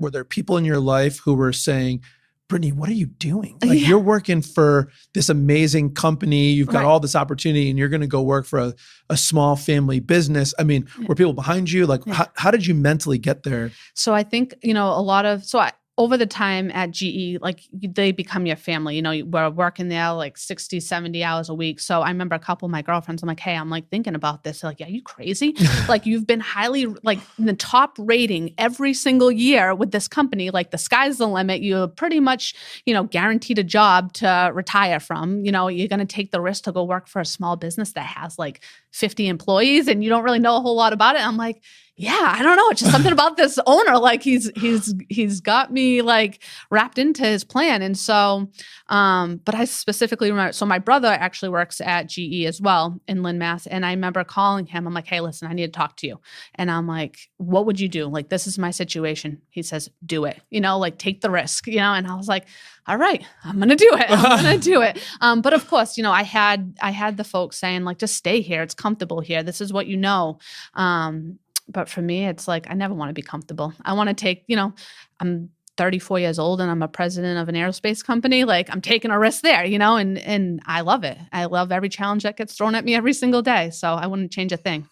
were there people in your life who were saying, Brittany, what are you doing? Like you're working for this amazing company. You've got all this opportunity and you're going to go work for a small family business. I mean, were people behind you? Like how did you mentally get there? So I think, over the time at GE, like they become your family, you know, we're working there like 60, 70 hours a week. So I remember a couple of my girlfriends, I'm like, hey, I'm like thinking about this. They're like, yeah, you crazy? Like you've been highly like in the top rating every single year with this company. Like the sky's the limit. You're pretty much, you know, guaranteed a job to retire from. You know, you're going to take the risk to go work for a small business that has like 50 employees and you don't really know a whole lot about it. I'm like, yeah, I don't know. It's just something about this owner. Like he's got me like wrapped into his plan. And so, but I specifically remember, so my brother actually works at GE as well in Lynn, Mass. And I remember calling him. I'm like, hey, listen, I need to talk to you. And I'm like, what would you do? Like, this is my situation. He says, do it, you know, like take the risk, you know? And I was like, all right, I'm going to do it. I'm going to do it. But of course, you know, I had the folks saying like, just stay here. It's comfortable here. This is what you know. But for me, it's like, I never want to be comfortable. I want to take, you know, I'm 34 years old and I'm a president of an aerospace company. Like I'm taking a risk there, you know, and I love it. I love every challenge that gets thrown at me every single day. So I wouldn't change a thing.